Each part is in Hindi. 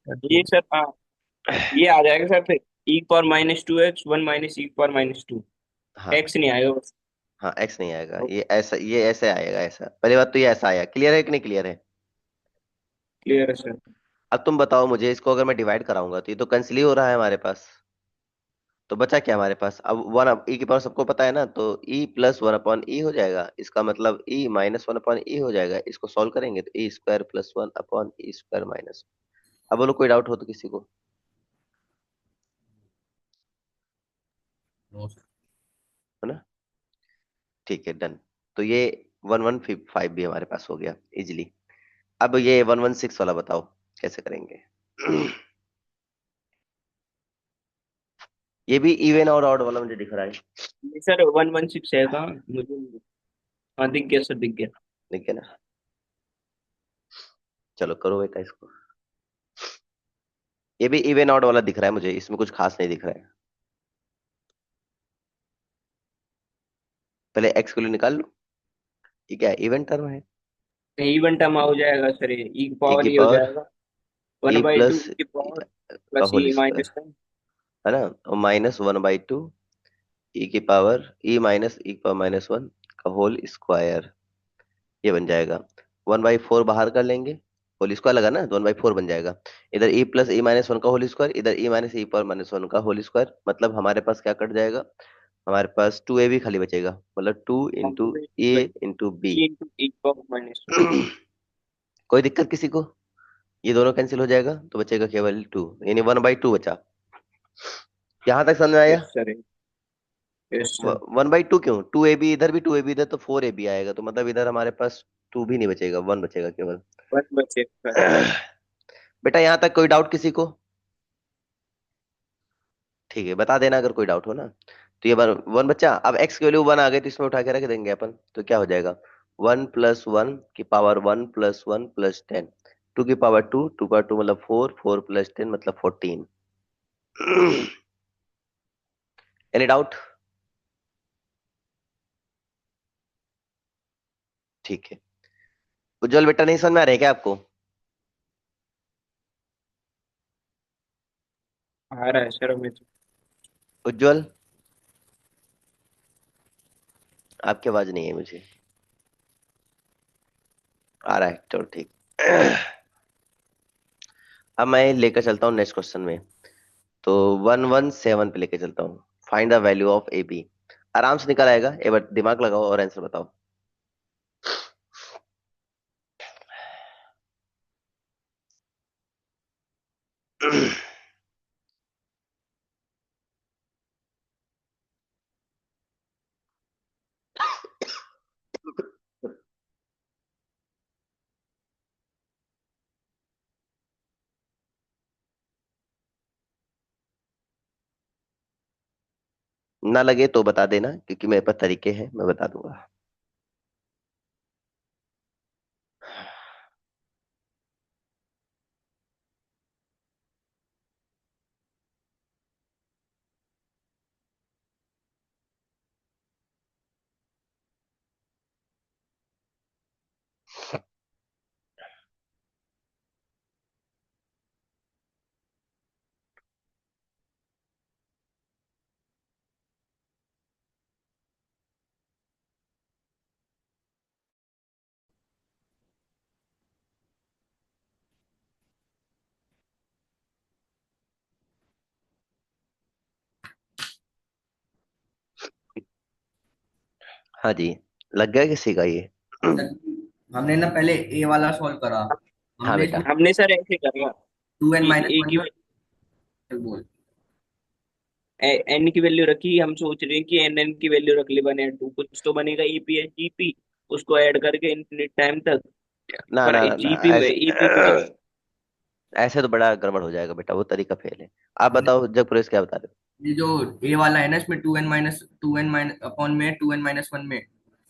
ये सर, हाँ, ये आ जाएगा सर फिर। e⁻²x 1 - e⁻²। हाँ एक्स नहीं आएगा बस। हाँ, एक्स नहीं आएगा, ये ऐसे आएगा, ऐसा पहली बात तो ये ऐसा आया, क्लियर है कि नहीं क्लियर है? क्लियर है सर। अब तुम बताओ मुझे, इसको अगर मैं डिवाइड कराऊंगा तो ये तो कैंसिल ही हो रहा है हमारे पास। तो बचा क्या हमारे पास अब, वन ई की पावर सबको पता है ना, तो ई प्लस वन अपॉन ई हो जाएगा, इसका मतलब ई माइनस वन अपॉन ई हो जाएगा। इसको सॉल्व करेंगे तो E square plus one upon ई स्क्वायर माइनस। अब बोलो कोई डाउट हो तो किसी को, नो सर। है ना? ठीक है, डन। तो ये 1155 भी हमारे पास हो गया इजिली। अब ये 116 वाला बताओ कैसे करेंगे। ये भी इवन और ऑड वाला मुझे दिख रहा है। ये सर 116 है कहाँ मुझे? हाँ, दिख गया सर, दिख गया। ठीक है ना? चलो करो बेटा इसको। ये भी इवन ऑड वाला दिख रहा है मुझे, इसमें कुछ खास नहीं दिख रहा है। पहले एक्स को लिए निकाल लो। ये क्या है, इवन टर्म है। इवन टर्म हो जाएगा सर, ये ई की ए पावर की ये हो पावर जाएगा। One a by two plus e की पावर का plus whole e square, minus one. है ना? और -1/2 ई की पावर ई माइनस ई की पावर -1 का होल स्क्वायर, ये बन जाएगा। 1/4 बाहर कर लेंगे, होल स्क्वायर लगा ना, तो 1/4 बन जाएगा। इधर ई प्लस ई माइनस वन का होल स्क्वायर, इधर ई माइनस ई पावर -1 का होल स्क्वायर, मतलब हमारे पास क्या कट जाएगा, हमारे पास 2a भी खाली बचेगा, मतलब 2 ए इंटू बी। ई इंटू ई की पावर माइनस वन। कोई दिक्कत किसी को? ये दोनों कैंसिल हो जाएगा तो बचेगा केवल 2, यानी 1/2 बचा। यहाँ तक समझ में आया? Yes sir. Yes sir. 1/2 क्यों, 2ab इधर भी 2ab इधर, तो 4ab आएगा, तो मतलब इधर हमारे पास 2 भी नहीं बचेगा, 1 बचेगा केवल। वन बचे सर। बेटा यहाँ तक कोई डाउट किसी को? ठीक है, बता देना अगर कोई डाउट हो ना। तो ये वन वन बच्चा, अब एक्स की वैल्यू वन आ गई तो इसमें उठा के रख देंगे अपन, तो क्या हो जाएगा, 1 + 1 की पावर 1 + 1 + 10, 2 की पावर 2, 2 का 2 मतलब 4, 4 + 10 मतलब 14। Any doubt? ठीक है। उज्जवल बेटा नहीं समझ में आ रहा है क्या आपको? आ रहा है सर हमें तो। उज्जवल, आपकी आवाज नहीं है मुझे। आ रहा है, चलो ठीक। अब मैं लेकर चलता हूँ नेक्स्ट क्वेश्चन में। तो 117 पे लेके चलता हूँ। Find the value of A B. आराम से निकल आएगा, एक बार दिमाग लगाओ और आंसर बताओ। ना लगे तो बता देना, क्योंकि मेरे पास तरीके हैं, मैं बता दूंगा। हाँ जी, लग गया किसी का ये? सर, हमने ना पहले ए वाला सॉल्व करा। हाँ हमने बेटा। इसमें हमने सर ऐसे करा। 2n - 1 की में बोल। एन की वैल्यू रखी, हम सोच रहे हैं कि एन एन की वैल्यू रख ले 1 या 2, कुछ तो बनेगा ईपी या जीपी, उसको ऐड करके इनफिनिट टाइम तक। ना पर ना ना ना, जीपी में ऐसे ईपी में तो। ऐसे तो बड़ा गड़बड़ हो जाएगा बेटा, वो तरीका फेल है। आप हमने बताओ जग पुरेश, क्या बता रहे ये जो ए वाला है ना, इसमें टू एन माइनस अपॉन में 2n - 1 में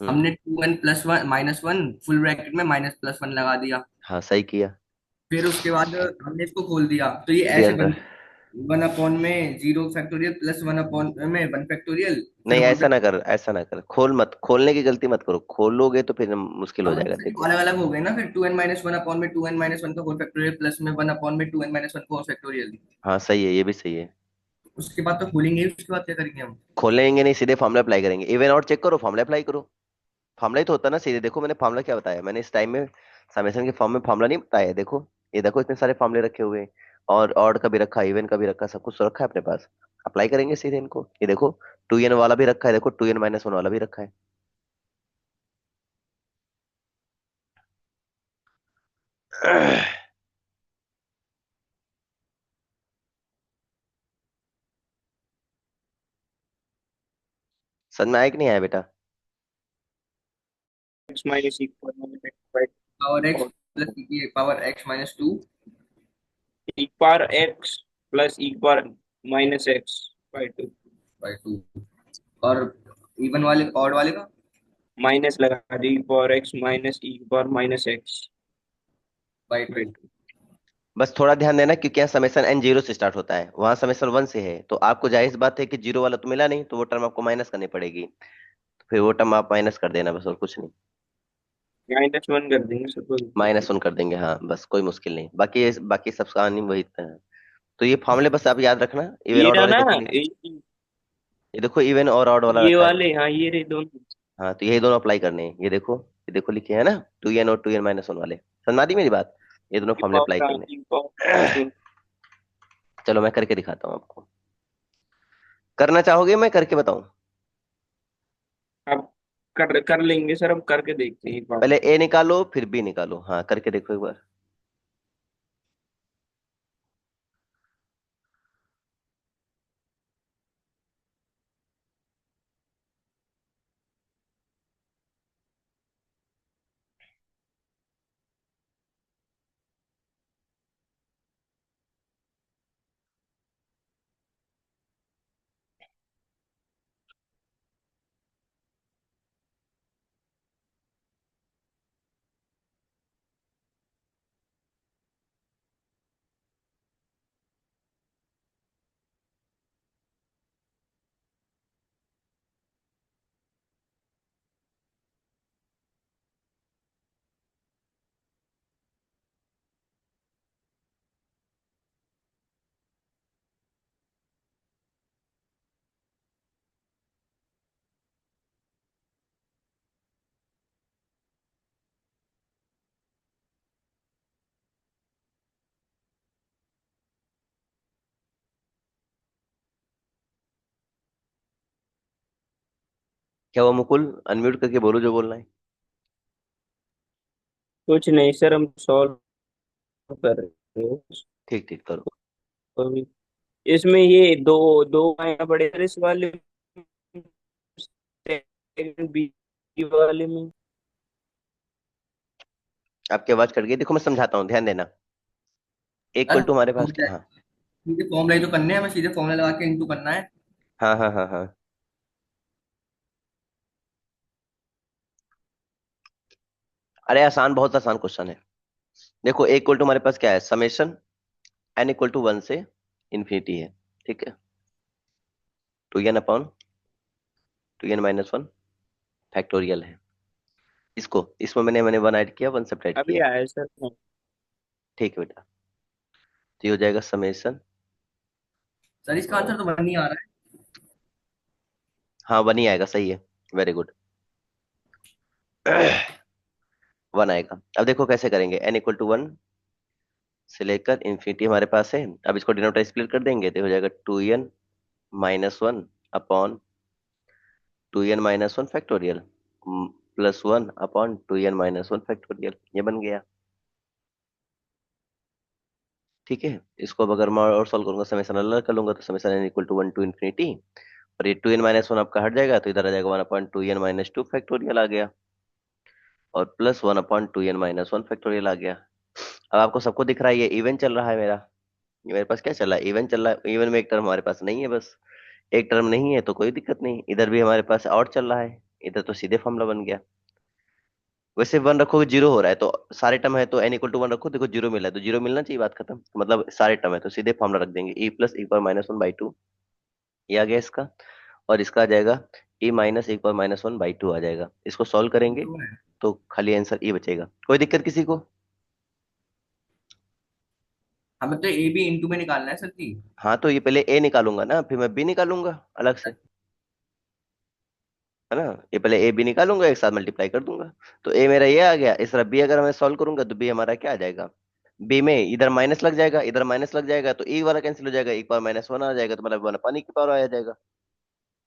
हो? हमने 2n + 1 - 1 फुल ब्रैकेट में -+1 लगा दिया। हाँ सही किया। फिर उसके बाद हमने इसको खोल दिया तो ये थ्री ऐसे अंडर बन वन अपॉन में zero factorial plus one upon में वन फैक्टोरियल, फिर नहीं, होल ऐसा ना फैक्टोरियल। कर, ऐसा ना कर, खोल मत, खोलने की गलती मत करो, खोलोगे तो फिर मुश्किल हो जाएगा, देखो। अलग अलग हो गए ना, फिर two N minus one upon में टू एन माइनस वन का होल फैक्टोरियल प्लस में वन अपॉन में टू एन माइनस वन का होल फैक्टोरियल। हाँ सही है, ये भी सही है। उसके बाद तो खोलेंगे ही, उसके बाद क्या करेंगे हम? खोलेंगे नहीं, सीधे फॉर्मूला अप्लाई करेंगे, इवन और चेक करो, फॉर्मूला अप्लाई करो। फॉर्मूला ही तो होता है ना सीधे, देखो मैंने फॉर्मूला क्या बताया, मैंने इस टाइम में समेशन के फॉर्म में फॉर्मूला नहीं बताया है, देखो। ये देखो इतने सारे फॉर्मूले रखे हुए हैं, और ऑड का भी रखा, इवन का भी रखा, सब कुछ तो रखा है अपने पास। अप्लाई करेंगे सीधे इनको, ये देखो। टू एन वाला भी रखा है, देखो टू एन माइनस वन वाला भी रखा है। समझ में आया कि नहीं आया बेटा? X minus equal minus power x plus ये power x minus two e power x plus e power minus x by two. By two. और इवन वाले ऑड वाले का? माइनस लगा दी, e power x minus e power minus x by by two. Two. बस थोड़ा ध्यान देना, क्योंकि यहाँ समेसन एन जीरो से स्टार्ट होता है, वहां समेसन वन से है, तो आपको जाहिर सी बात है कि जीरो वाला तो मिला नहीं, तो वो टर्म आपको माइनस करनी पड़ेगी, तो फिर वो टर्म आप माइनस कर देना, बस और कुछ नहीं। माइनस वन कर देंगे सब माइनस वन कर देंगे, हाँ बस, कोई मुश्किल नहीं, बाकी सब कहानी वही है। तो ये फॉर्मूले बस आप याद रखना, इवन ये ऑड रहा वाले ना। देखेंगे। ये देखो इवन और ऑड वाला ये रखा है। वाले, हाँ ये रहे दोनों। हाँ, तो यही दोनों अप्लाई करने हैं, ये देखो लिखे है ना, टू एन और टू एन माइनस वन वाले। समझ दी मेरी बात? ये दोनों ई फॉर्मूले अप्लाई पावर करने ई पावर हैं। चलो मैं करके दिखाता हूँ आपको, करना चाहोगे मैं करके बताऊं? अब कर लेंगे सर, अब करके देखते हैं एक बार। पहले ए निकालो फिर बी निकालो, हाँ करके देखो एक बार। क्या हुआ मुकुल? अनम्यूट करके बोलो जो बोलना है। कुछ नहीं सर, हम सॉल्व कर रहे हैं। ठीक ठीक करो। अभी इसमें ये दो दो आया बड़े सर, इस वाले सेकंड बी वाले में। आपकी आवाज कट गई, देखो मैं समझाता हूँ, ध्यान देना। इक्वल टू हमारे पास क्या, हाँ सीधे फॉर्मूला ही तो करने हैं, हमें सीधे फॉर्मूला लगा के इनटू करना है। हाँ हाँ हाँ हाँ। अरे आसान, बहुत आसान क्वेश्चन है। देखो ए इक्वल टू हमारे पास क्या है, summation N equal to one से इन्फिनिटी है, ठीक है। Two N upon two N minus one factorial है। इसको इसमें मैंने वन ऐड किया, वन सब्ट्रैक्ट अभी किया। आया सर। ठीक है बेटा, तो ये हो जाएगा समेशन। सर इसका आंसर तो बन नहीं आ रहा है। हाँ वन ही आएगा, सही है, वेरी गुड। वन आएगा। अब देखो कैसे करेंगे, एन इक्वल टू वन से लेकर इन्फिनिटी हमारे पास है। अब इसको डिनोमिनेटर स्प्लिट कर देंगे, तो हो जाएगा two N minus one upon two N minus one factorial plus one upon two N minus one factorial, ये बन गया। ठीक है, इसको अब अगर मैं और सॉल्व करूंगा, समेशन अलग कर लूंगा, तो summation N equal to one to infinity, और ये टू एन माइनस वन आपका हट जाएगा, तो इधर आ जाएगा one upon two N minus two factorial आ गया, और plus one upon two N minus one factorial आ गया। अब आपको सबको दिख रहा है ये इवन चल रहा है मेरा, ये मेरे पास क्या चल रहा है, इवन चल रहा है। इवन में एक टर्म हमारे पास नहीं है, बस एक टर्म नहीं है तो कोई दिक्कत नहीं, इधर भी हमारे पास और चल रहा है, इधर तो सीधे फॉर्मूला बन गया। वैसे वन रखोगे जीरो हो रहा है, तो सारे टर्म है तो एन इक्वल टू वन रखो, देखो जीरो मिला है तो जीरो मिलना चाहिए, बात खत्म। तो मतलब सारे टर्म है तो सीधे फॉर्मूला रख देंगे, e plus e power minus one by two, ये आ गया इसका। और इसका आ जाएगा e minus e power minus one by two आ जाएगा। इसको सॉल्व करेंगे टू है। तो खाली आंसर ई बचेगा। कोई दिक्कत किसी को? हमें तो ए भी इंटू में निकालना है सर जी। हाँ तो ये पहले ए निकालूंगा ना, फिर मैं बी निकालूंगा अलग से, है ना। ये पहले ए बी निकालूंगा, एक साथ मल्टीप्लाई कर दूंगा। तो ए मेरा ये आ गया, इस तरह बी अगर मैं सॉल्व करूंगा तो बी हमारा क्या आ जाएगा, बी में इधर माइनस लग जाएगा, इधर माइनस लग जाएगा, तो ई वाला कैंसिल हो जाएगा, एक पावर माइनस वन आ जाएगा, तो मतलब वन पानी की पावर आ जाएगा।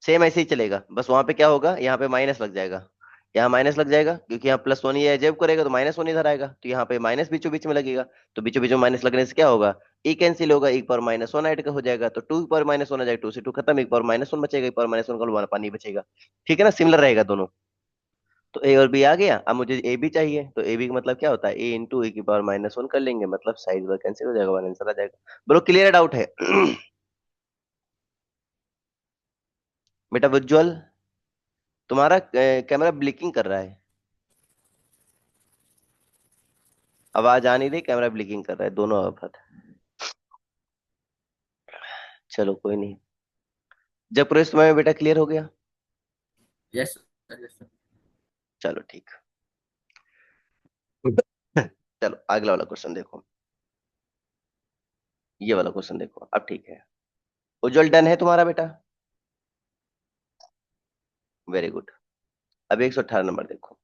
सेम ऐसे ही चलेगा, बस वहां पे क्या होगा, यहाँ पे माइनस लग जाएगा, यहाँ माइनस लग जाएगा क्योंकि यहाँ प्लस वन ये जब करेगा तो माइनस वन इधर आएगा, तो यहाँ पे माइनस बीचों बीच में लगेगा। तो बीचों बीच में माइनस लगने से क्या होगा, ई कैंसिल होगा, एक पावर माइनस वन ऐड का हो जाएगा, तो टू पावर माइनस वन आ जाएगा, टू से टू खत्म, एक पावर माइनस वन बचेगा, एक पावर माइनस वन का वन पानी बचेगा। ठीक है ना, सिमिलर रहेगा दोनों। तो ए और बी आ गया, अब मुझे ए बी चाहिए, तो ए बी का मतलब क्या होता है, ए इंटू ए की पावर माइनस वन कर लेंगे, मतलब साइड बार कैंसिल हो जाएगा, वन आंसर आ जाएगा। बोलो क्लियर डाउट है? बेटा उज्ज्वल, तुम्हारा कैमरा ब्लिकिंग कर रहा है, आवाज आ नहीं रही, कैमरा ब्लिकिंग कर रहा है, दोनों आफत। चलो कोई नहीं। जब प्रवेश तुम्हारा बेटा क्लियर हो गया? Yes sir, yes sir. चलो ठीक। चलो अगला वाला क्वेश्चन देखो, ये वाला क्वेश्चन देखो, अब ठीक है। उज्जवल डन है तुम्हारा बेटा? Very good. अब 118 नंबर देखो।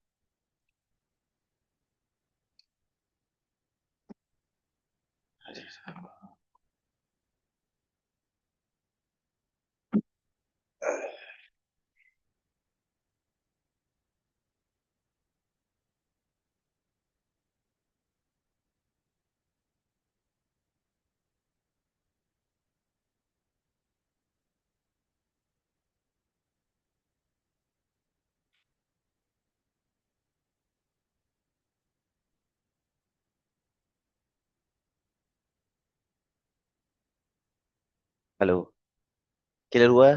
हेलो, क्लियर हुआ?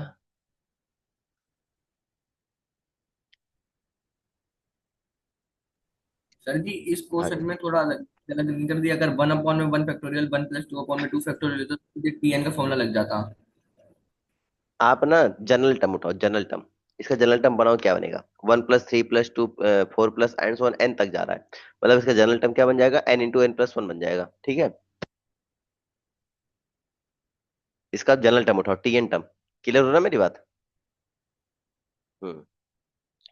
सर जी इस हाँ क्वेश्चन में थोड़ा अलग अलग नहीं कर दिया, अगर वन अपॉन में one factorial one plus two upon में टू फैक्टोरियल तो टी एन का फॉर्मूला लग जाता। आप ना जनरल टर्म उठाओ, जनरल टर्म। इसका जनरल टर्म बनाओ, क्या बनेगा, one plus three plus two four plus and so on an तक जा रहा है, मतलब इसका जनरल टर्म क्या बन जाएगा, N into N plus one बन जाएगा, ठीक है। इसका जनरल टर्म उठाओ, टी एन टर्म। क्लियर हो रहा है मेरी बात? हम्म।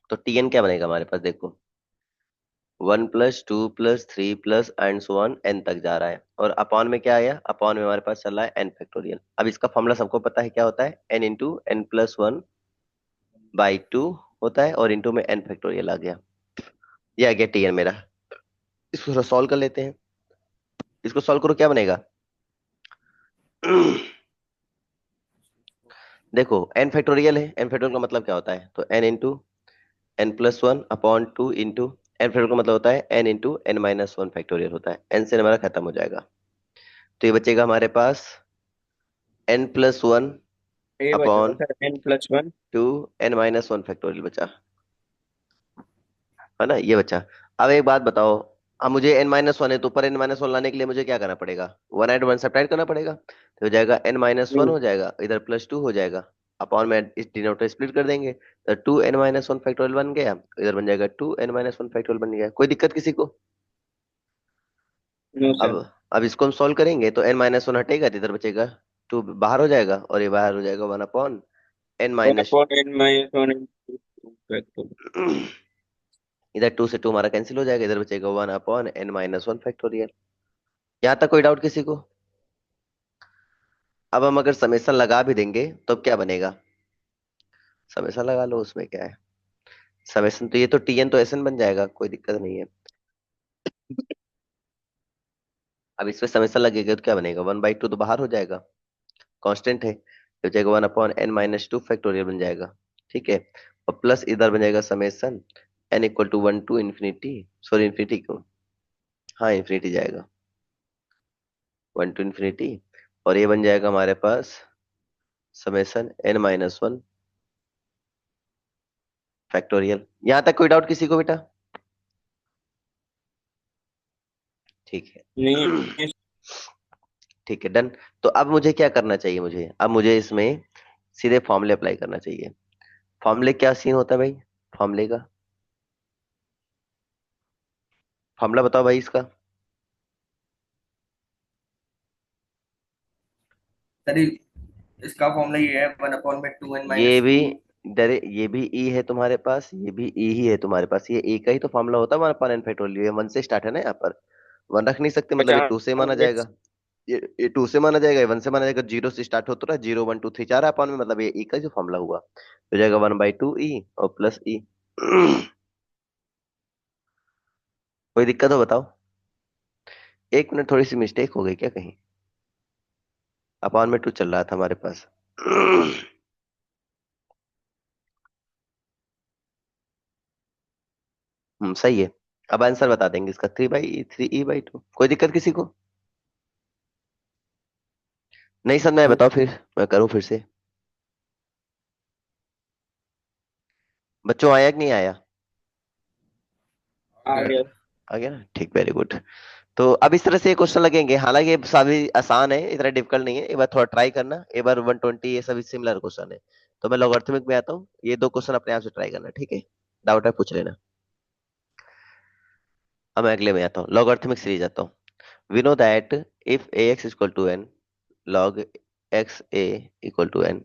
तो टी एन क्या बनेगा हमारे पास, देखो, one plus two plus three plus and so on an तक जा रहा है, और अपॉन में क्या आया, अपॉन में हमारे पास चल रहा है एन फैक्टोरियल। अब इसका फॉर्मूला सबको पता है क्या होता है, N into N plus one by two होता है, और इंटू में एन फैक्टोरियल आ गया, ये आ गया टी एन मेरा। इसको सॉल्व कर लेते हैं, इसको सॉल्व करो, क्या बनेगा। देखो एन फैक्टोरियल है, एन फैक्टोरियल का मतलब क्या होता है, तो N into N plus one upon two into, N factorial का मतलब होता है N into N minus one factorial होता है, एन से हमारा खत्म हो जाएगा। तो ये बचेगा हमारे पास एन प्लस वन ये बचा upon sir n+1। Two N minus one factorial बचा, है ना, ये बचा। अब एक बात बताओ, अब मुझे एन माइनस वन है, तो ऊपर एन माइनस वन लाने के लिए मुझे क्या करना पड़ेगा, वन एंड वन सब्ट्रैक्ट करना पड़ेगा, तो हो जाएगा एन माइनस वन हो जाएगा, इधर प्लस टू हो जाएगा, अपॉन में इस डिनोमिनेटर स्प्लिट कर देंगे, तो two N minus one factorial बन गया, इधर बन जाएगा two N minus one factorial बन गया। कोई दिक्कत किसी को? नो अब सर। अब इसको हम सॉल्व करेंगे तो एन माइनस वन हटेगा, तो इधर बचेगा टू बाहर हो जाएगा, और ये बाहर हो जाएगा one upon N one minus, upon n-1 factor. इधर टू से टू हमारा कैंसिल हो जाएगा, इधर बचेगा one upon N minus one factorial. यहाँ तक कोई डाउट किसी को? अब हम अगर समेसन लगा भी देंगे तो अब क्या बनेगा, समेसन लगा लो, उसमें क्या है, समेसन तो ये तो टीएन तो एसएन बन जाएगा, कोई दिक्कत नहीं है। अब इसमें समेसन लगेगा तो क्या बनेगा, वन बाई टू तो बाहर हो जाएगा, कांस्टेंट है, तो जाएगा one upon N minus two factorial बन जाएगा, ठीक है। और प्लस इधर बन जाएगा summation N equal to one to infinity, sorry infinity क्यों, हाँ इन्फिनिटी जाएगा, वन टू इन्फिनिटी, और ये बन जाएगा हमारे पास summation n minus one factorial. यहाँ तक कोई डाउट किसी को बेटा? ठीक है। नहीं। ठीक है, डन। तो अब मुझे क्या करना चाहिए, अब मुझे इसमें सीधे फॉर्मूले अप्लाई करना चाहिए। फॉर्मूले क्या सीन होता है भाई, फॉर्मूले का फॉर्मूला बताओ भाई इसका। सर इसका फॉर्मूला ये है 1/2 n ये माइनस भी, टू डरे, ये भी ई है तुम्हारे पास, ये भी ई ही है तुम्हारे पास, ये ए का ही तो फॉर्मूला होता है, वन अपन एन फैक्टोरियल, ये वन से स्टार्ट है ना यहाँ पर। वन रख नहीं सकते, मतलब ये टू से माना जाएगा। 50। ये टू से माना जाएगा, ये वन से माना जाएगा, जीरो से स्टार्ट होता रहा, 0 1 2 3 4 है अपन में, मतलब ये ई का जो फॉर्मूला हुआ हो जाएगा 1/2 ई और प्लस ई। कोई दिक्कत हो बताओ। एक मिनट, थोड़ी सी मिस्टेक हो गई क्या कहीं, अपॉन में टू चल रहा था हमारे पास। सही है। अब आंसर बता देंगे इसका, 3/3 ई/2, कोई दिक्कत किसी को? नहीं समझ में बताओ, फिर मैं करूँ फिर से। बच्चों आया कि नहीं आया? आ गया। आ गया ना, ठीक, वेरी गुड। तो अब इस तरह से क्वेश्चन लगेंगे, हालांकि ये सभी आसान है, इतना डिफिकल्ट नहीं है, एक बार थोड़ा ट्राई करना, एक बार 120 ये सभी सिमिलर क्वेश्चन है। तो मैं लॉगरिथमिक में आता हूँ, ये दो क्वेश्चन अपने आप से ट्राई करना, ठीक है? डाउट है पूछ लेना। अब मैं अगले में आता हूँ, लॉगरिथमिक सीरीज आता हूँ। We know that if a x equal to n log x a equal to n,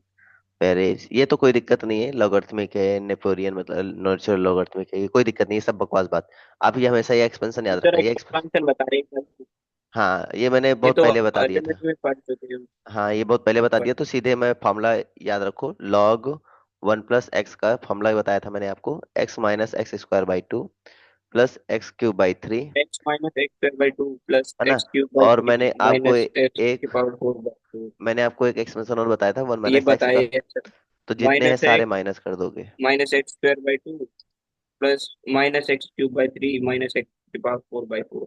whereas ये तो कोई दिक्कत नहीं है, लॉगरिथमिक है, नेपोरियन मतलब नेचुरल लॉगरिथमिक है, ये कोई दिक्कत नहीं है, सब बकवास बात। आप ये हमेशा ये एक्सपेंशन याद सर रखना, ये एक्सपेंशन बता रहे हैं। हाँ, ये मैंने ये बहुत तो पहले बता दिया था। अल्टीमेट में पढ़ चुके हैं। हाँ, ये बहुत पहले बता दिया, तो सीधे मैं फॉर्मूला याद रखो, लॉग 1 + x का फॉर्मूला बताया था मैंने आपको, x - x²/2 plus x³/3, x - x²/2 plus है ना? x³ बाई और थ्री माइनस एक्स की पावर 4/2। मैंने आपको एक एक्सपेंशन और बताया था, वन ये माइनस एक्स का। बताइए सर। तो जितने हैं माइनस सारे एक्स माइनस कर दोगे। -x²/2 plus -x³/3 minus x की power 4/4।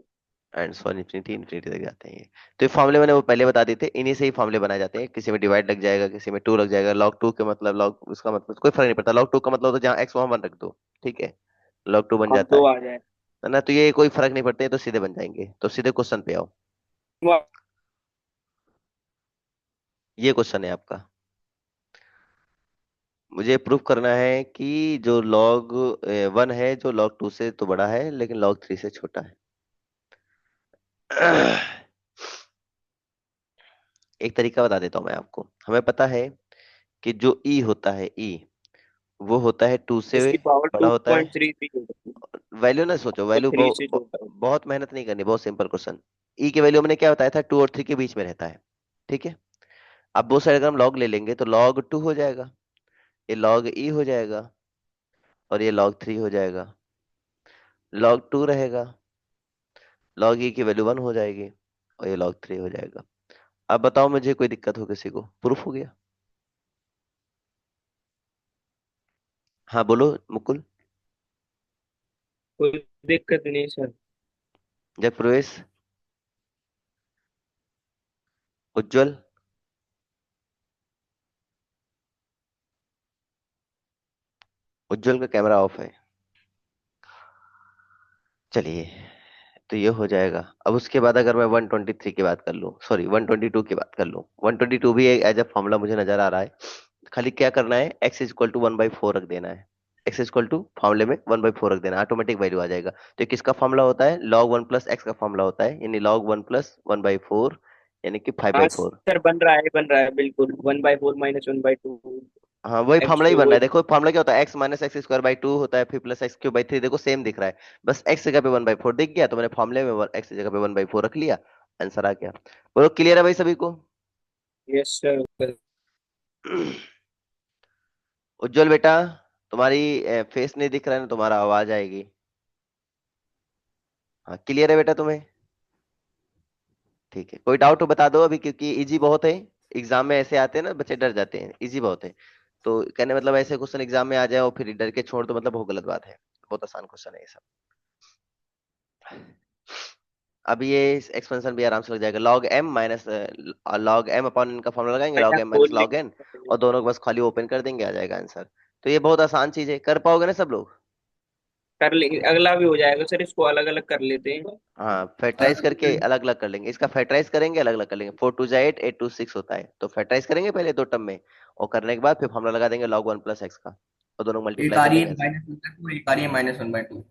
And so infinity, infinity तक जाते हैं ये। तो ये फॉर्मूले मैंने वो पहले बता दिए थे, इन्हीं से ही फॉर्मूले बनाए जाते हैं, किसी में डिवाइड लग जाएगा, किसी में टू लग जाएगा, लॉग टू के मतलब, लॉग उसका मतलब कोई फर्क नहीं पड़ता, लॉग टू का मतलब तो जहाँ एक्स वहां वन रख दो, ठीक है, लॉग टू बन अब जाता दो है आ जाए। है ना? तो ये कोई फर्क नहीं पड़ता, ये तो सीधे बन जाएंगे, तो सीधे क्वेश्चन पे आओ। ये क्वेश्चन है आपका, मुझे प्रूफ करना है कि जो लॉग वन है, जो लॉग टू से तो बड़ा है लेकिन लॉग थ्री से छोटा है। एक तरीका बता देता हूँ मैं आपको, हमें पता है कि जो ई होता है, ई वो होता है टू से उसकी पावर बड़ा टू होता पॉइंट है। थ्री थ्री होगी वैल्यू ना सोचो, और वैल्यू थ्री से छोटा होगा। बहुत मेहनत नहीं करनी, बहुत सिंपल क्वेश्चन। ई की वैल्यू मैंने क्या बताया था, 2 और 3 के बीच में रहता है, ठीक है? अब वो साइड अगर हम लॉग ले लेंगे तो लॉग टू हो जाएगा, ये लॉग ई हो जाएगा, और ये लॉग थ्री हो जाएगा, लॉग टू रहेगा, लॉग ई की वैल्यू वन हो जाएगी, और ये लॉग थ्री हो जाएगा। अब बताओ मुझे, कोई दिक्कत हो किसी को? प्रूफ हो गया? हाँ बोलो मुकुल। कोई दिक्कत नहीं सर। जय प्रवेश, उज्जवल, उज्जवल का कैमरा ऑफ है। चलिए, तो ये हो जाएगा। अब उसके बाद अगर मैं 123 की बात कर लूँ, सॉरी 122 की बात कर लूँ, 122 भी एक एज अ फॉर्मूला मुझे नजर आ रहा है। खाली क्या करना है, x = 1/4 रख देना है, x फॉर्मूले में 1/4 रख देना, ऑटोमेटिक वैल्यू आ जाएगा। तो ये किसका फॉर्मूला होता है, log 1 + x का फॉर्मूला होता है, यानी log 1 + 1/4, यानी कि फाइव हाँ बाई फोर सर बन रहा है बिल्कुल 1/4 -1/2 हाँ, वही एक्स फॉर्मूला ही बन रहा वो। है, देखो फॉर्मूला क्या होता है, x - x²/2 होता है, फिर प्लस x³/3, देखो सेम दिख रहा है, बस x जगह पे 1/4 दिख गया, तो मैंने फॉर्मूले में x जगह पे 1/4 रख लिया, आंसर आ गया। बोलो क्लियर है भाई सभी को? Yes sir. उज्जवल बेटा, तुम्हारी फेस नहीं दिख रहा है ना, तुम्हारा आवाज आएगी। हाँ, क्लियर है बेटा तुम्हें? ठीक है, कोई डाउट हो बता दो अभी, क्योंकि इजी बहुत है, एग्जाम में ऐसे आते हैं ना बच्चे डर जाते हैं, इजी बहुत है। तो कहने मतलब ऐसे क्वेश्चन एग्जाम में आ जाए और फिर डर के छोड़ दो, मतलब बहुत गलत बात है, बहुत आसान क्वेश्चन है ये सब। अब ये एक्सपेंशन भी आराम से लग जाएगा, log M minus log M upon इनका फॉर्मूला लगाएंगे, लॉग बेटा एम माइनस खोल ले। लॉग एन, और दोनों को बस खाली ओपन कर देंगे, आ जाएगा आंसर। तो ये बहुत आसान चीज है, कर पाओगे ना सब लोग? कर लेंगे, अगला भी हो जाएगा सर, इसको अलग अलग कर लेते हैं। हाँ, फैक्टराइज करके अलग अलग कर लेंगे, इसका फैक्टराइज करेंगे अलग अलग कर लेंगे। 4 2 8, 8 2 6 होता है, तो फैक्टराइज करेंगे पहले दो टर्म में, और करने के बाद फिर फॉर्मूला लगा देंगे log 1 प्लस एक्स का, और दोनों एक मल्टीप्लाई आ कर रही है लेंगे ऐसे। -1/2, एक आ रही है -1/2।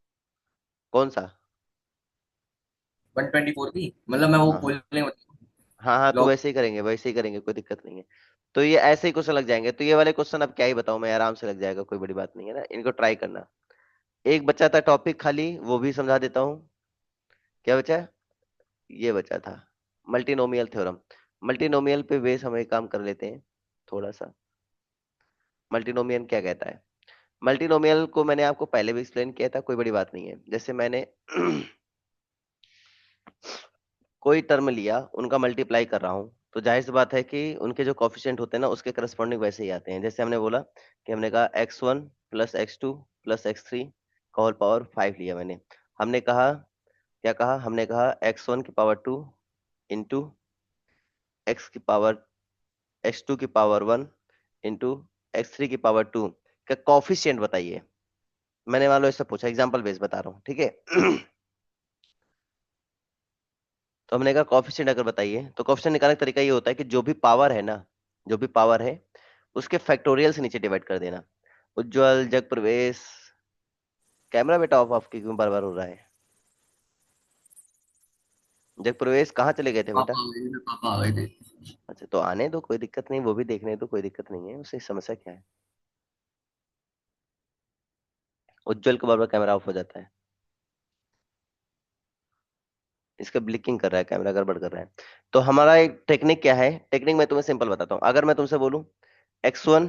कौन सा? 124 की, मतलब मैं वो हाँ हाँ खोलने हाँ हाँ, तो लॉग। वैसे ही करेंगे, वैसे ही करेंगे, कोई दिक्कत नहीं है। तो ये ऐसे ही क्वेश्चन लग जाएंगे, तो ये वाले क्वेश्चन अब क्या ही बताऊं मैं, आराम से लग जाएगा, कोई बड़ी बात नहीं है ना, इनको ट्राई करना। एक बचा था टॉपिक खाली, वो भी समझा देता हूँ। क्या बचा है? ये बचा था मल्टीनोमियल थ्योरम। मल्टीनोमियल पे बेस हम एक काम कर लेते हैं थोड़ा सा। मल्टीनोमियल क्या कहता है? मल्टीनोमियल को मैंने आपको पहले भी एक्सप्लेन किया था, कोई बड़ी बात नहीं है। जैसे मैंने कोई टर्म लिया, उनका मल्टीप्लाई कर रहा हूँ, तो जाहिर सी बात है कि उनके जो कॉफिशिएंट होते हैं ना, उसके करस्पॉन्डिंग वैसे ही आते हैं। जैसे हमने बोला कि हमने कहा x1 plus x2 plus x3 का होल पावर 5 लिया मैंने। हमने कहा, क्या कहा हमने? कहा x1 की पावर 2 इंटू एक्स की पावर x2 की पावर 1 इंटू x3 की पावर 2 का कॉफिशिएंट बताइए। मैंने मान लो ऐसा पूछा, एग्जाम्पल बेस बता रहा हूँ, ठीक है? तो हमने कहा कॉफिशिएंट अगर बताइए, तो कॉफिशिएंट निकालने का तरीका ये होता है कि जो भी पावर है ना, जो भी पावर है उसके फैक्टोरियल से नीचे डिवाइड कर देना। उज्जवल, जग प्रवेश, कैमरा बेटा ऑफ ऑफ क्यों बार बार हो रहा है? जग प्रवेश कहाँ चले गए थे बेटा? पापा आ गए थे, पापा आ गए थे। अच्छा, तो आने दो, कोई दिक्कत नहीं, वो भी देखने दो, कोई दिक्कत नहीं है, उससे समस्या क्या है? उज्जवल को बार बार कैमरा ऑफ हो जाता है, इसका ब्लिकिंग कर रहा है, कैमरा गड़बड़ कर रहा है। तो हमारा एक टेक्निक क्या है, टेक्निक मैं तुम्हें सिंपल बताता हूँ। अगर मैं तुमसे बोलूं x1,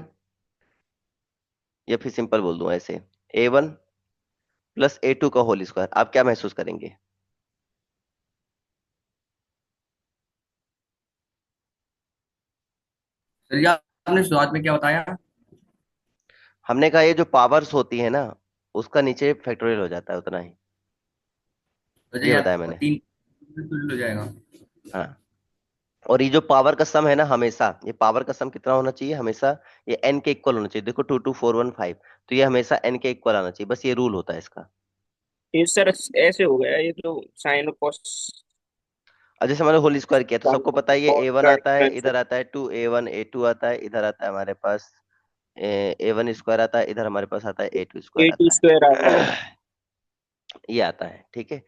या फिर सिंपल बोल दूं ऐसे, a1 प्लस a2 का होल स्क्वायर, आप क्या महसूस करेंगे? सर जी, आपने शुरुआत में क्या बताया? हमने कहा ये जो पावर्स होती है ना, उसका नीचे फैक्टोरियल हो जाता है, उतना ही, तो ये जैसे बताया आप मैंने। 3 हो जाएगा। हाँ, और ये जो पावर का सम है ना, हमेशा ये पावर का सम कितना होना चाहिए? हमेशा ये n के इक्वल होना चाहिए। देखो 2 2 4 1 5, तो ये हमेशा n के इक्वल आना चाहिए, बस ये रूल होता है इसका। ये सर ऐसे हो गया, ये तो साइन और कॉस, अब जैसे मैंने होल स्क्वायर किया, तो सबको पता है ये कॉस a1 का आता है, डिफरेंस इधर आता है 2a1, a2 आता है, इधर आता है हमारे पास a1 स्क्वायर आता है, इधर हमारे पास आता है a2 स्क्वायर ए टू आता स्क्वायर आ गया। है। ये आता है, ठीक है?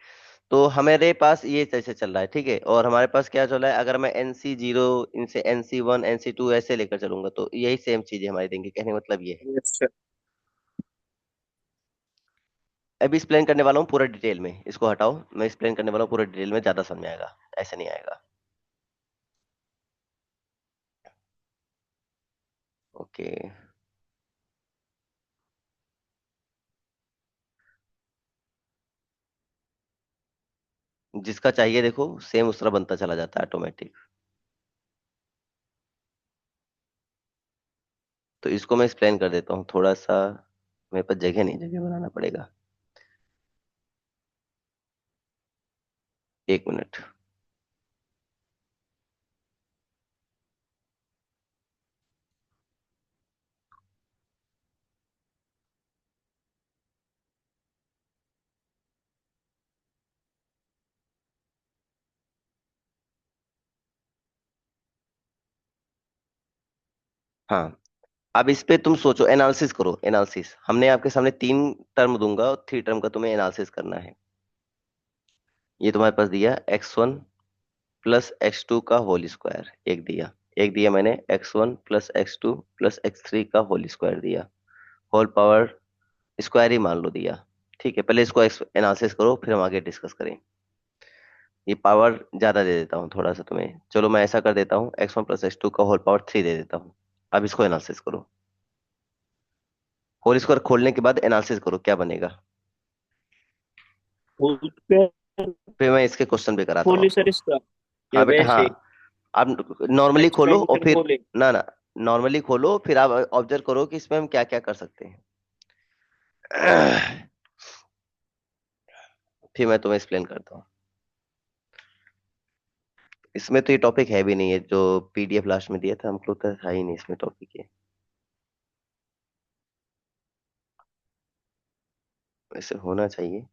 तो हमारे पास ये जैसे चल रहा है, ठीक है? और हमारे पास क्या चल रहा है, अगर मैं NC0 इनसे NC1 NC2 ऐसे लेकर चलूंगा, तो यही सेम चीजें हमारी देंगे, कहने का मतलब ये है। अच्छा, अभी एक्सप्लेन करने वाला हूँ पूरा डिटेल में, इसको हटाओ, मैं एक्सप्लेन करने वाला हूँ पूरा डिटेल में, ज्यादा समझ में आएगा, ऐसे नहीं आएगा। ओके, जिसका चाहिए देखो सेम उस तरह बनता चला जाता है ऑटोमेटिक। तो इसको मैं एक्सप्लेन कर देता हूँ थोड़ा सा, मेरे पास जगह नहीं, जगह बनाना पड़ेगा, 1 मिनट। हाँ, अब इस पे तुम सोचो, एनालिसिस करो, एनालिसिस। हमने आपके सामने 3 टर्म दूंगा, और 3 टर्म का तुम्हें एनालिसिस करना है। ये तुम्हारे पास दिया x1 प्लस x2 का होल स्क्वायर, एक दिया, एक दिया मैंने x1 plus x2 plus x3 का होल स्क्वायर दिया, होल पावर स्क्वायर ही मान लो दिया। ठीक है, पहले इसको एनालिसिस करो, फिर हम आगे डिस्कस करें। ये पावर ज्यादा दे देता हूँ थोड़ा सा तुम्हें, चलो मैं ऐसा कर देता हूँ, x1 प्लस x2 का होल पावर 3 दे देता हूँ। अब इसको एनालिसिस करो, होल स्क्वायर खोलने के बाद एनालिसिस करो क्या बनेगा। होल स्क्वायर फिर मैं इसके क्वेश्चन भी कराता हूँ खोले आपको। सर इसका, या हाँ बेटा, हाँ। वैसे आप नॉर्मली खोलो और एक्सपेंशन फिर, खोले? ना ना, नॉर्मली खोलो, फिर आप ऑब्जर्व करो कि इसमें हम क्या क्या कर सकते हैं। फिर मैं तुम्हें एक्सप्लेन करता हूँ। इसमें तो ये टॉपिक है भी नहीं है, जो PDF लास्ट में दिया था हमको, तो था ही नहीं इसमें टॉपिक ये। ऐसे होना चाहिए।